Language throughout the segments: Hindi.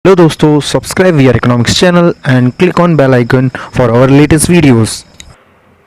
हेलो दोस्तों, subscribe we are economics channel and click on bell icon for our latest videos.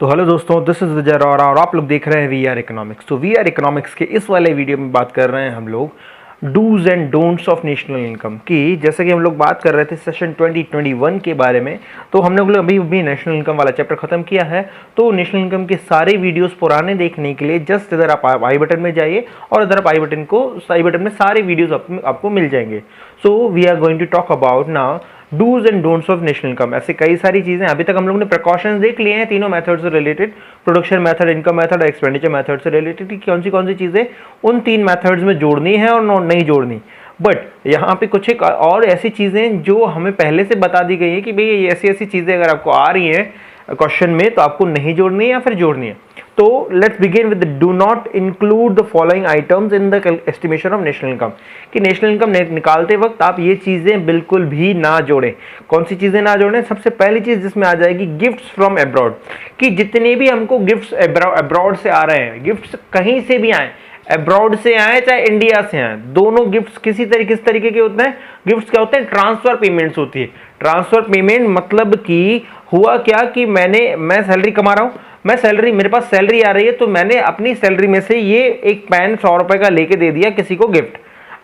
तो हेलो दोस्तों, दिस इज विजय अरोड़ा और आप लोग देख रहे हैं वी आर इकोनॉमिक्स। तो वी आर इकोनॉमिक्स के इस वाले वीडियो में बात कर रहे हैं हम लोग dos and don'ts of national income की। जैसे कि हम लोग बात कर रहे थे सेशन 2021 के बारे में, तो हमने लोग अभी नेशनल इनकम वाला चैप्टर खत्म किया है। तो नेशनल इनकम के सारे वीडियोस पुराने देखने के लिए जस्ट इधर आप आई बटन में जाइए और इधर आप आई बटन में सारे वीडियोस आपको मिल जाएंगे। So we are going to talk about now dos and don'ts of national income. ऐसे कई सारी चीजें अभी तक हम लोगों ने प्रिकॉशंस देख लिए हैं तीनों मेथड से related, production method, income method और एक्सपेंडिचर मेथड से रिलेटेड कि कौन सी चीजें उन तीन मेथड्स में जोड़नी है और नहीं जोड़नी। बट यहाँ पे कुछ एक और ऐसी चीजें जो हमें पहले से बता दी गई है कि भाई ऐसी चीजें अगर आपको आ रही हैं क्वेश्चन में तो आपको नहीं जोड़नी है या फिर जोड़नी है। तो let's begin with do not include the following items in the estimation of national income. कि नेशनल इनकम निकालते वक्त आप ये चीजें बिल्कुल भी ना जोड़ें। कौन सी चीजें ना जोड़ें? सबसे पहली चीज जिसमें आ जाएगी गिफ्ट्स फ्रॉम अब्रॉड। कि जितने भी हमको गिफ्ट्स अब्रॉड से आ रहे हैं, गिफ्ट्स कहीं से भी आए, अब्रॉड से आए चाहे इंडिया से आए, दोनों गिफ्ट्स किस तरीके के होते हैं? गिफ्ट्स क्या होते हैं? ट्रांसफर पेमेंट्स होती है। ट्रांसफर पेमेंट मतलब कि हुआ क्या कि मैं सैलरी कमा रहा हूं, मेरे पास सैलरी आ रही है, तो मैंने अपनी सैलरी में से ये एक पेन 100 रुपए का लेके दे दिया किसी को गिफ्ट।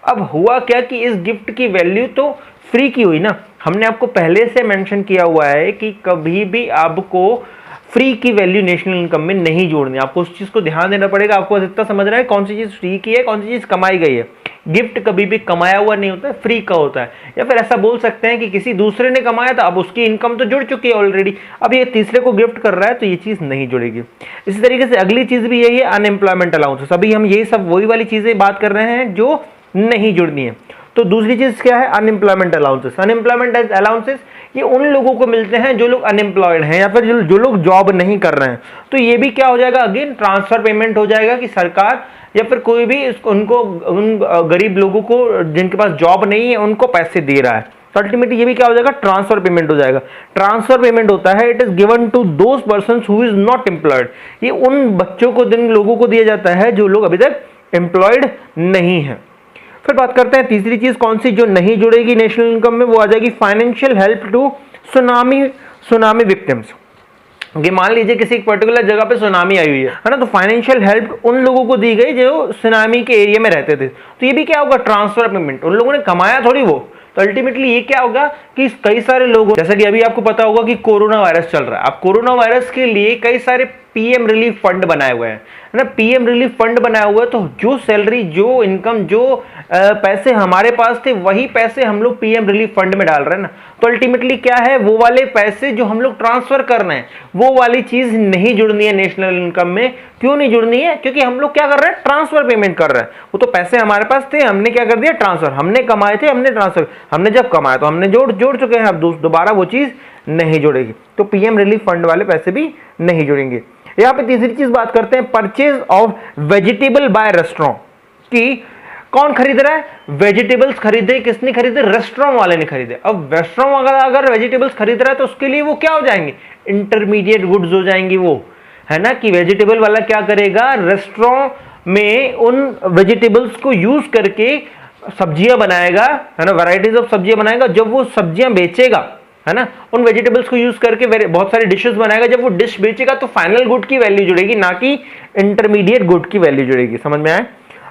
अब हुआ क्या कि इस गिफ्ट की वैल्यू तो फ्री की हुई ना। हमने आपको पहले से मेंशन किया हुआ है कि कभी भी आपको फ्री की वैल्यू नेशनल इनकम में नहीं जोड़नी। आपको उस चीज को ध्यान देना पड़ेगा। आपको इतना समझ रहा है कौन सी चीज फ्री की है, कौन सी चीज कमाई गई है। गिफ्ट कभी भी कमाया हुआ नहीं होता है, फ्री का होता है। या फिर ऐसा बोल सकते हैं कि किसी दूसरे ने कमाया था, अब उसकी इनकम तो जुड़ चुकी है ऑलरेडी, अब ये तीसरे को गिफ्ट कर रहा है तो ये चीज नहीं जुड़ेगी। इसी तरीके से अगली चीज भी यही है, अनएम्प्लॉयमेंट अलाउंसेस। अभी हम ये सब वही वाली चीजें बात कर रहे हैं जो नहीं जुड़नी है। तो दूसरी चीज क्या है? Unemployment allowances. अनएम्प्लॉयमेंट अलाउंसेस ये उन लोगों को मिलते हैं जो लोग अनएम्प्लॉयड हैं या फिर जो लोग जॉब नहीं कर रहे हैं। तो ये भी क्या हो जाएगा? अगेन ट्रांसफर पेमेंट हो जाएगा कि सरकार या फिर कोई भी उनको उन गरीब लोगों को जिनके पास जॉब नहीं है उनको पैसे दे रहा है। तो अल्टीमेटली ये भी क्या हो जाएगा? ट्रांसफर पेमेंट हो जाएगा। ट्रांसफर पेमेंट होता है, it is given to those person who is not employed. ये उन बच्चों को, जिन लोगों को दिया जाता है जो लोग अभी तक एम्प्लॉयड नहीं है। फिर बात करते हैं तीसरी चीज कौन सी जो नहीं जुड़ेगी नेशनल इनकम में, वो आ जाएगी financial help to tsunami victims. मान लीजिए किसी एक पर्टिकुलर जगह पे सुनामी आई हुई है ना, तो फाइनेंशियल हेल्प उन लोगों को दी गई जो सुनामी के एरिया में रहते थे। तो ये भी क्या होगा? Transfer payment. उन लोगों ने कमाया थोड़ी वो। तो अल्टीमेटली ये क्या होगा कि कई सारे लोग, जैसा कि अभी आपको पता होगा कि कोरोना वायरस चल रहा है। अब कोरोना वायरस के लिए कई सारे पीएम रिलीफ फंड बनाए हुए हैं ना। पीएम रिलीफ फंड बनाया हुआ है, तो जो सैलरी, जो इनकम, जो पैसे हमारे पास थे वही पैसे हम लोग पीएम रिलीफ फंड में डाल रहे हैं ना। तो अल्टीमेटली क्या है? वो वाले पैसे जो हम लोग ट्रांसफर कर रहे हैं वो वाली चीज नहीं जुड़नी है नेशनल इनकम में। क्यों नहीं जुड़नी है? क्योंकि हम लोग क्या कर रहे हैं? ट्रांसफर पेमेंट कर रहे हैं। वो तो पैसे हमारे पास थे, हमने क्या कर दिया? ट्रांसफर। हमने कमाए थे, हमने ट्रांसफर, हमने जब कमाया तो हमने जोड़ चुके हैं। अब दोबारा वो चीज नहीं जुड़ेगी। तो पीएम रिलीफ फंड वाले पैसे भी नहीं जुड़ेंगे। यहां पे तीसरी चीज बात करते हैं, purchase of vegetable by restaurant. कि कौन खरीद रहा है? वेजिटेबल्स खरीदे, किसने खरीदे? रेस्टोरेंट वाले ने खरीदे। अब रेस्टोरेंट अगर वेजिटेबल्स खरीद रहा है तो उसके लिए वो क्या हो जाएंगे? इंटरमीडिएट गुड्स हो जाएंगी वो, है ना। कि वेजिटेबल वाला क्या करेगा? रेस्टोरेंट में उन वेजिटेबल्स को यूज करके सब्जियां बनाएगा, है ना, वैरायटीज ऑफ सब्जियां बनाएगा। जब वो सब्जियां बेचेगा, है ना, उन वेजिटेबल्स को यूज करके बहुत सारे डिशेस बनाएगा। जब वो डिश बेचेगा तो फाइनल गुड की वैल्यू जुड़ेगी, ना कि इंटरमीडिएट गुड की वैल्यू जुड़ेगी। समझ में आए?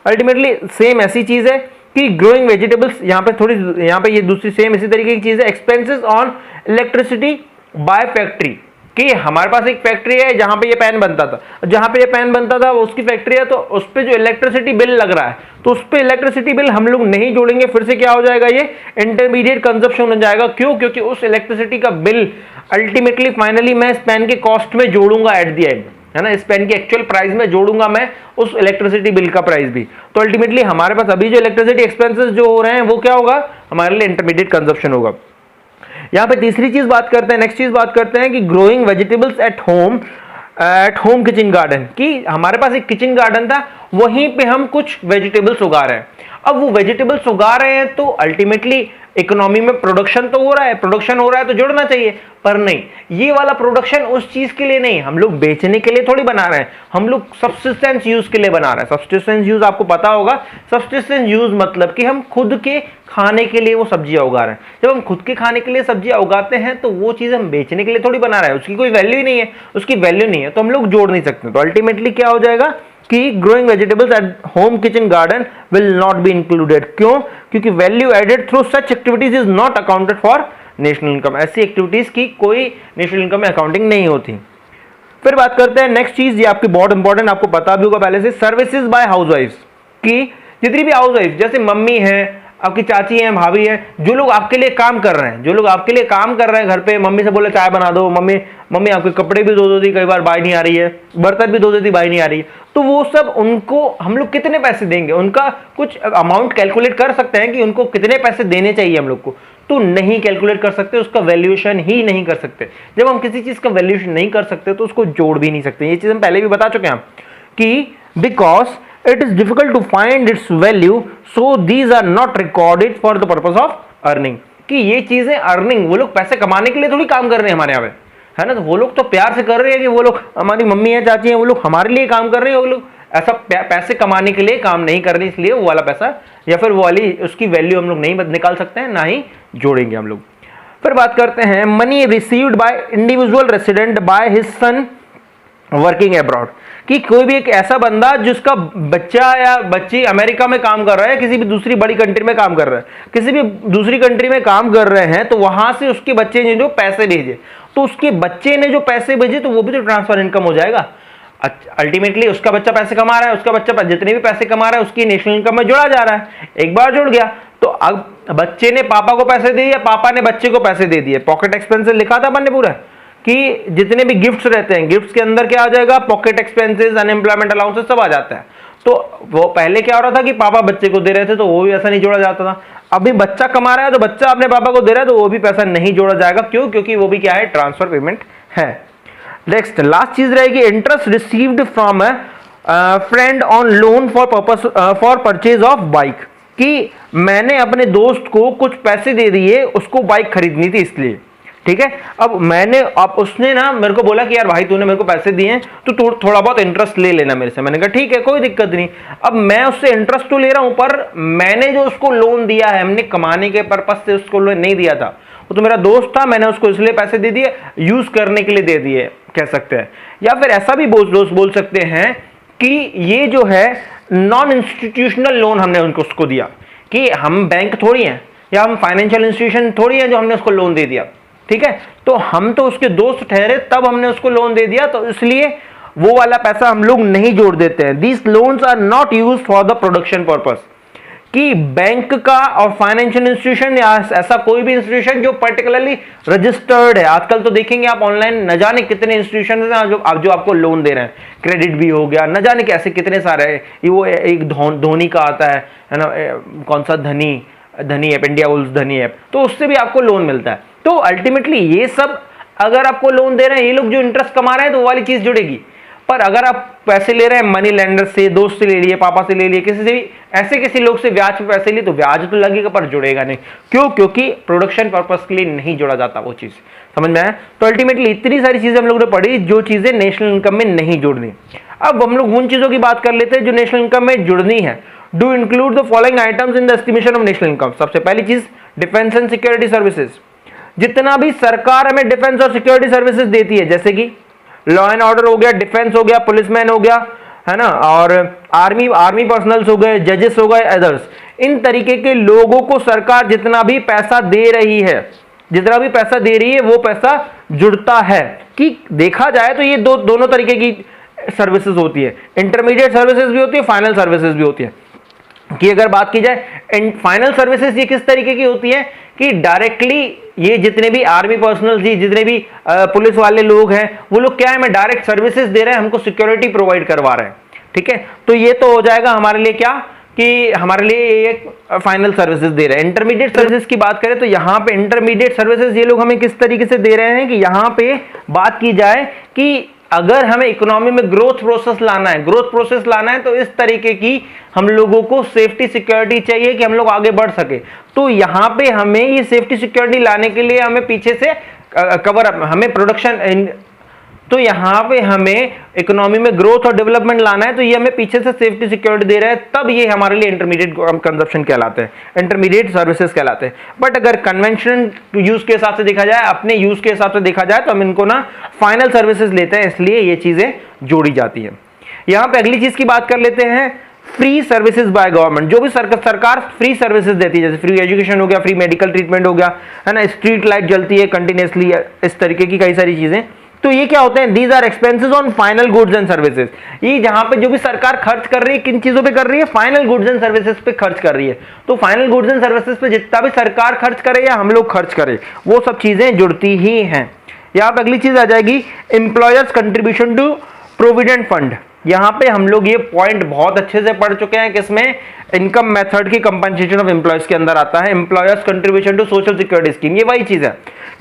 अल्टीमेटली सेम ऐसी चीज है कि ग्रोइंग वेजिटेबल्स, यहाँ पे ये दूसरी सेम इसी तरीके की चीज है। Expenses on electricity bye factory. कि हमारे पास एक फैक्ट्री है जहां पे ये पेन बनता था, उसकी फैक्ट्री है, तो उस पे जो इलेक्ट्रिसिटी बिल लग रहा है तो उस पे इलेक्ट्रिसिटी बिल हम लोग नहीं जोड़ेंगे। फिर से क्या हो जाएगा? ये इंटरमीडिएट कंजप्शन हो जाएगा। क्यों? क्योंकि उस इलेक्ट्रिसिटी का बिल अल्टीमेटली फाइनली मैं इस पेन के कॉस्ट में जोड़ूंगा एट द एंड, है ना। इस पेन के एक्चुअल प्राइस में जोड़ूंगा मैं उस इलेक्ट्रिसिटी बिल का प्राइस भी। तो अल्टीमेटली हमारे पास अभी जो इलेक्ट्रिसिटी एक्सपेंसेस जो हो रहे हैं वो क्या होगा? हमारे लिए इंटरमीडिएट कंजप्शन होगा। यहां पे तीसरी चीज बात करते हैं, नेक्स्ट चीज बात करते हैं कि growing vegetables at home kitchen garden. कि हमारे पास एक किचन गार्डन था, वहीं पे हम कुछ वेजिटेबल्स उगा रहे हैं। अब वो वेजिटेबल्स उगा रहे हैं तो अल्टीमेटली इकोनॉमी में प्रोडक्शन तो हो रहा है, प्रोडक्शन हो रहा है तो जोड़ना चाहिए, पर नहीं, ये वाला प्रोडक्शन उस चीज के लिए नहीं, हम लोग बेचने के लिए थोड़ी बना रहे हैं, हम लोग सब्सिस्टेंस यूज के लिए बना रहे हैं। सब्सिस्टेंस यूज आपको पता होगा, सब्सिस्टेंस यूज मतलब कि हम खुद के खाने के लिए वो सब्जियां उगा रहे हैं। जब हम खुद के खाने के लिए सब्जियां उगाते हैं तो वो चीज हम बेचने के लिए थोड़ी बना रहे हैं, उसकी कोई वैल्यू ही नहीं है, उसकी वैल्यू नहीं है तो हम लोग जोड़ नहीं सकते। तो अल्टीमेटली क्या हो जाएगा कि growing vegetables at home kitchen garden will not be included. क्यों? क्योंकि value added through such activities is not accounted for national income. ऐसी एक्टिविटीज की कोई नेशनल इनकम में अकाउंटिंग नहीं होती। फिर बात करते हैं नेक्स्ट चीज, ये आपकी बहुत इंपॉर्टेंट, आपको पता भी होगा पहले से, सर्विसेज बाय हाउसवाइफ्स की जितनी भी हाउसवाइफ जैसे मम्मी है, आपकी चाची हैं, भाभी हैं, जो लोग आपके लिए काम कर रहे हैं, जो लोग आपके लिए काम कर रहे हैं घर पे, मम्मी से बोले चाय बना दो, मम्मी आपके कपड़े भी धो देती, कई बार बाई नहीं आ रही है, बर्तन भी धो देती, बाई नहीं आ रही है, तो वो सब उनको हम लोग कितने पैसे देंगे, उनका कुछ अमाउंट कैलकुलेट कर सकते हैं कि उनको कितने पैसे देने चाहिए हम लोग को, तो नहीं कैलकुलेट कर सकते, उसका वैल्यूएशन ही नहीं कर सकते। जब हम किसी चीज का वैल्यूएशन नहीं कर सकते तो उसको जोड़ भी नहीं सकते। ये चीज हम पहले भी बता चुके हैं कि because it is difficult to find its value, so these are not recorded for the purpose of earning। कि ये चीजें अर्निंग, वो लोग पैसे कमाने के लिए थोड़ी काम कर रहे हैं हमारे यहाँ पे, है ना, तो वो लोग तो प्यार से कर रहे हैं कि वो लोग हमारी मम्मी है, चाची है, वो लोग हमारे लिए काम कर रहे हैं, वो लोग ऐसा पैसे कमाने के लिए काम नहीं कर रहे, इसलिए वो वाला पैसा या फिर वो वाली उसकी वैल्यू हम लोग नहीं निकाल सकते हैं, ना ही जोड़ेंगे हम लोग। फिर बात करते हैं money received by individual resident by his son working abroad. कि कोई भी एक ऐसा बंदा जिसका बच्चा या बच्ची अमेरिका में काम कर रहा है, किसी भी दूसरी बड़ी कंट्री में काम कर रहा है, किसी भी दूसरी कंट्री में काम कर रहे हैं, तो वहां से उसके बच्चे ने जो पैसे भेजे, तो उसके बच्चे ने जो पैसे भेजे तो वो भी तो ट्रांसफर इनकम हो जाएगा। अल्टीमेटली उसका बच्चा पैसे कमा रहा है, उसका बच्चा जितने भी पैसे कमा रहा है उसकी नेशनल इनकम में जोड़ा जा रहा है, एक बार जुड़ गया तो अब बच्चे ने पापा को पैसे दिए या पापा ने बच्चे को पैसे दे दिए। पॉकेट एक्सपेंसेस लिखा था अपन ने पूरा कि जितने भी गिफ्ट्स रहते हैं, गिफ्ट्स के अंदर क्या आ जाएगा, पॉकेट एक्सपेंसेस, अनएम्प्लॉयमेंट अलाउंसेस सब आ जाता है। तो वो पहले क्या हो रहा था कि पापा बच्चे को दे रहे थे तो वो भी ऐसा नहीं जोड़ा जाता था। अभी बच्चा कमा रहा है तो बच्चा अपने पापा को दे रहा है तो वो भी पैसा नहीं जोड़ा जाएगा। क्यों? क्योंकि वो भी क्या है, ट्रांसफर पेमेंट है। नेक्स्ट लास्ट चीज रहेगी interest received from friend on loan for purpose for purchase of bike. कि मैंने अपने दोस्त को कुछ पैसे दे दिए, उसको बाइक खरीदनी थी इसलिए, ठीक है। अब उसने ना मेरे को बोला कि यार भाई तूने मेरे को पैसे दिए हैं तो थोड़ा बहुत इंटरेस्ट ले लेना मेरे से। मैंने कहा ठीक है, कोई दिक्कत नहीं। अब मैं उससे इंटरेस्ट तो ले रहा हूं, पर मैंने जो उसको लोन दिया है, हमने कमाने के पर्पस से उसको लोन नहीं दिया था, वो तो मेरा दोस्त था, मैंने उसको इसलिए पैसे दे दिए, यूज करने के लिए दे दिए कह सकते हैं। या फिर ऐसा भी बोल सकते हैं कि ये जो है नॉन इंस्टीट्यूशनल लोन हमने उसको दिया, कि हम बैंक थोड़ी हैं या हम फाइनेंशियल इंस्टीट्यूशन थोड़ी हैं जो हमने उसको लोन दे दिया, ठीक है। तो हम तो उसके दोस्त ठहरे तब हमने उसको लोन दे दिया, तो इसलिए वो वाला पैसा हम लोग नहीं जोड़ देते हैं। These loans are not used for the production purpose. कि बैंक का और फाइनेंशियल इंस्टीट्यूशन या ऐसा कोई भी इंस्टीट्यूशन जो पर्टिकुलरली रजिस्टर्ड है, आजकल तो देखेंगे आप ऑनलाइन न जाने कितने इंस्टीट्यूशन हैं जो आपको लोन दे रहे हैं, क्रेडिट भी हो गया, न जाने कैसे कितने सारे हैं। वो एक धोनी का आता है ना, कौन सा धनी ऐप, इंडिया बुल्स धनी ऐप, तो उससे भी आपको लोन मिलता है। तो अल्टीमेटली ये सब अगर आपको लोन दे रहे हैं ये लोग जो इंटरेस्ट कमा रहे हैं तो वो वाली चीज जुड़ेगी। पर अगर आप पैसे ले रहे हैं मनी लेंडर से, दोस्त से ले लिए, पापा से ले लिए, किसी से भी ऐसे किसी लोग से ब्याज पे पैसे लिए तो ब्याज तो लगेगा पर जुड़ेगा नहीं। क्यों? क्योंकि प्रोडक्शन पर्पस के लिए नहीं जोड़ा जाता वो चीज। समझ में आया? तो अल्टीमेटली इतनी सारी चीजें हम लोगों ने पढ़ी जो चीजें नेशनल इनकम में नहीं जुड़नी। अब हम लोग उन चीजों की बात कर लेते हैं जो नेशनल इनकम में जुड़नी है। Do include the following items in the estimation of national income. सबसे पहली चीज डिफेंस एंड सिक्योरिटी सर्विसेज। जितना भी सरकार हमें डिफेंस और सिक्योरिटी सर्विसेज देती है, जैसे कि लॉ एंड ऑर्डर हो गया, डिफेंस हो गया, पुलिसमैन हो गया, है ना, और आर्मी पर्सनल्स हो गए, जजेस हो गए, अदर्स, इन तरीके के लोगों को सरकार जितना भी पैसा दे रही है, वो पैसा जुड़ता है। कि देखा जाए तो ये दोनों तरीके की सर्विसेज होती है, इंटरमीडिएट सर्विसेज भी होती है, फाइनल सर्विसेज भी होती है। कि अगर बात की जाए फाइनल सर्विसेज ये किस तरीके की होती है कि डायरेक्टली ये जितने भी आर्मी पर्सनल जी, जितने भी पुलिस वाले लोग हैं, वो लोग क्या है, हमें डायरेक्ट सर्विसेज दे रहे हैं, हमको सिक्योरिटी प्रोवाइड करवा रहे हैं, ठीक है। तो ये तो हो जाएगा हमारे लिए क्या कि हमारे लिए एक फाइनल सर्विसेज दे रहे हैं। इंटरमीडिएट सर्विसेज की बात करें तो यहाँ पे इंटरमीडिएट सर्विसेज ये लोग हमें किस तरीके से दे रहे हैं कि यहाँ पे बात की जाए कि अगर हमें इकोनॉमी में ग्रोथ प्रोसेस लाना है तो इस तरीके की हम लोगों को सेफ्टी सिक्योरिटी चाहिए कि हम लोग आगे बढ़ सके। तो यहां पे हमें ये सेफ्टी सिक्योरिटी लाने के लिए हमें पीछे से कवर अप, हमें प्रोडक्शन, तो यहां पे हमें इकोनॉमी में ग्रोथ और डेवलपमेंट लाना है, तो ये हमें पीछे से सेफ्टी सिक्योरिटी दे रहा है, तब ये हमारे लिए इंटरमीडिएट कंजप्शन कहलाते हैं, इंटरमीडिएट सर्विसेज कहलाते हैं। बट अगर कन्वेंशनल यूज के हिसाब से देखा जाए, अपने यूज के हिसाब से देखा जाए, तो हम इनको ना फाइनल सर्विसेज लेते हैं, इसलिए ये चीजें जोड़ी जाती है। यहां पे अगली चीज की बात कर लेते हैं, फ्री सर्विसेज बाय गवर्नमेंट। जो भी सरकार फ्री सर्विसेज देती है, जैसे फ्री एजुकेशन हो गया, फ्री मेडिकल ट्रीटमेंट हो गया, है ना, स्ट्रीट लाइट जलती है कंटिन्यूसली, इस तरीके की कई सारी चीजें। तो ये क्या होते हैं, these are expenses on final goods and services. ये जहां पे जो भी सरकार खर्च कर रही है, किन चीजों पे कर रही है, फाइनल गुड्स एंड सर्विसेज पे खर्च कर रही है। तो फाइनल गुड्स एंड सर्विसेज पे जितना भी सरकार खर्च करे या हम लोग खर्च करें, वो सब चीजें जुड़ती ही हैं। यहां पे अगली चीज आ जाएगी, employers contribution to provident fund. यहां पे हम लोग ये पॉइंट बहुत अच्छे से पढ़ चुके हैं, किसमें, इनकम मेथड की कंपनसेशन ऑफ एम्प्लॉयज के अंदर आता है, employers contribution to social security scheme. ये वही चीज है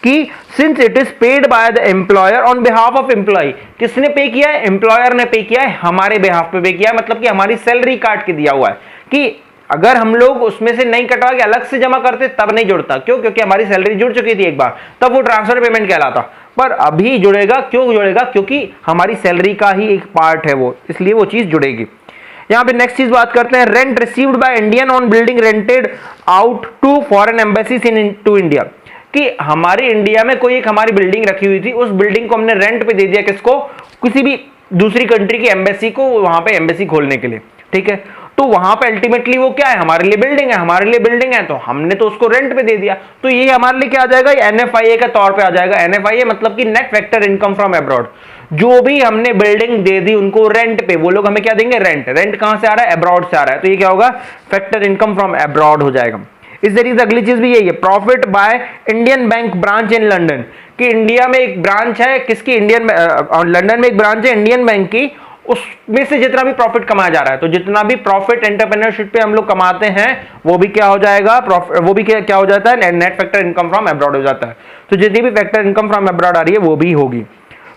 कि since it is paid by the employer on behalf of employee, किसने पे किया है, एम्प्लॉयर ने पे किया है, हमारे बिहाफ पे किया है, मतलब कि हमारी सैलरी काट के दिया हुआ है। कि अगर हम लोग उसमें से नहीं कटवा के अलग से जमा करते तब नहीं जुड़ता, क्यों, क्योंकि हमारी सैलरी जुड़ चुकी थी एक बार, तब वो ट्रांसफर पेमेंट कहलाता। पर अभी जुड़ेगा, क्यों जुड़ेगा, क्योंकि हमारी सैलरी का ही एक पार्ट है वो, इसलिए वो चीज जुड़ेगी। यहां पे नेक्स्ट चीज बात करते हैं, rent received by Indian on building rented out to foreign embassies in to India. कि हमारे इंडिया में कोई एक हमारी बिल्डिंग रखी हुई थी, उस बिल्डिंग को हमने रेंट पे दे दिया, किसको, किसी भी दूसरी कंट्री की एम्बेसी को, वहां पे एम्बेसी खोलने के लिए, ठीक है। तो वहां पे अल्टीमेटली वो क्या है, हमारे लिए बिल्डिंग है, तो हमने तो उसको रेंट पे दे दिया, तो ये हमारे लिए क्या आ जाएगा, एनएफआईए का तौर पे आ जाएगा। एनएफआईए मतलब कि net factor income from abroad. जो भी हमने बिल्डिंग दे दी उनको रेंट पे, वो लोग हमें क्या देंगे, रेंट कहां से आ रहा है, अब्रॉड से आ रहा है, तो ये क्या होगा, फैक्टर इनकम फ्रॉम अब्रॉड हो जाएगा। इस तरीके से अगली चीज भी यही है, profit by Indian bank branch in London. कि इंडिया में एक ब्रांच है, किसकी, लंदन में एक ब्रांच है इंडियन बैंक की, उसमें से जितना भी प्रॉफिट कमाया जा रहा है, तो जितना भी प्रॉफिट एंटरप्रेन्योरशिप पे हम लोग कमाते हैं, वो भी क्या हो जाएगा, वो भी क्या हो जाता है, net factor income from abroad हो जाता है। तो जितनी भी फैक्टर इनकम फ्रॉम अब्रॉड आ रही है वो भी होगी।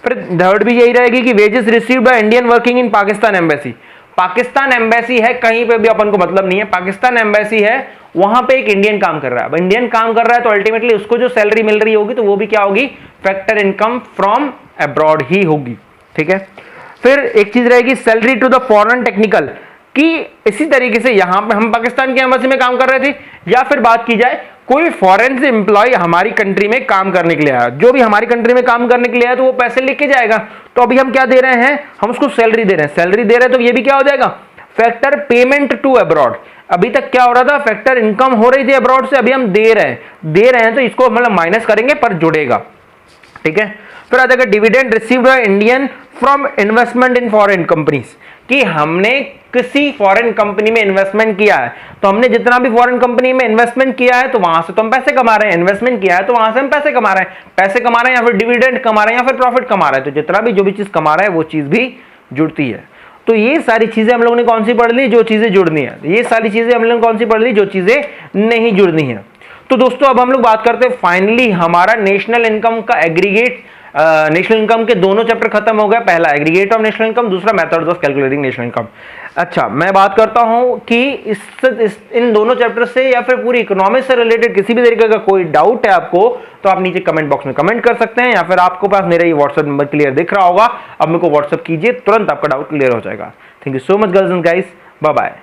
फिर थर्ड भी यही रहेगी कि wages received by Indian working in Pakistan embassy. Pakistan embassy है, कहीं पे भी अपन को मतलब नहीं है, पाकिस्तान एम्बेसी है, वहां पे एक इंडियन काम कर रहा है। अब इंडियन काम कर रहा है तो अल्टीमेटली उसको जो सैलरी मिल रही होगी, तो वो भी क्या होगी, फैक्टर इनकम फ्रॉम अब्रॉड ही होगी, ठीक है। फिर एक चीज रहेगी, salary to the foreign technical. कि इसी तरीके से यहां पे हम पाकिस्तान की एम्बेसी में काम कर रहे थे, या फिर बात की जाए कोई फॉरेन से एम्प्लॉय हमारी कंट्री में काम करने के लिए आया, जो भी हमारी कंट्री में काम करने के लिए आया, तो वो पैसे लेके जाएगा। तो अभी हम क्या दे रहे हैं, हम उसको सैलरी दे रहे हैं, तो ये भी क्या हो जाएगा, फैक्टर पेमेंट टू अब्रॉड। अभी तक क्या हो रहा था, फैक्टर इनकम हो रही थी अब्रॉड से, अभी हम दे रहे हैं, तो इसको मतलब माइनस करेंगे पर जुड़ेगा, ठीक है। फिर आ जाएगा dividend received by Indian from investment in foreign companies. कि हमने किसी फॉरेन कंपनी में इन्वेस्टमेंट किया है, तो हमने जितना भी फॉरेन कंपनी में इन्वेस्टमेंट किया है, तो वहां से तो हम पैसे कमा रहे हैं, इन्वेस्टमेंट किया है तो वहां से हम पैसे कमा रहे हैं, या फिर डिविडेंड कमा रहे हैं, या फिर प्रॉफिट कमा रहे हैं, तो जितना भी जो भी चीज कमा रहा है वो चीज भी जुड़ती है। तो ये सारी चीजें हम लोगों ने कौन सी पढ़ ली, जो चीजें जुड़नी है। ये सारी चीजें हम लोगों ने कौन सी पढ़ ली, जो चीजें नहीं जुड़नी है। तो दोस्तों अब हम लोग बात करते हैं फाइनली हमारा नेशनल इनकम का एग्रीगेट, नेशनल इनकम के दोनों चैप्टर खत्म हो गया, पहला एग्रीगेट ऑफ नेशनल इनकम, दूसरा methods of calculating national income. अच्छा, मैं बात करता हूं कि इन दोनों चैप्टर से या फिर पूरी इकोनॉमिक्स से रिलेटेड किसी भी तरीके का कोई डाउट है आपको, तो आप नीचे कमेंट बॉक्स में कमेंट कर सकते हैं, या फिर आपको पास मेरा ये व्हाट्सएप नंबर क्लियर दिख रहा होगा, अब मेरे को व्हाट्सएप कीजिए, तुरंत आपका डाउट क्लियर हो जाएगा। Thank you so much girls and guys, bye bye.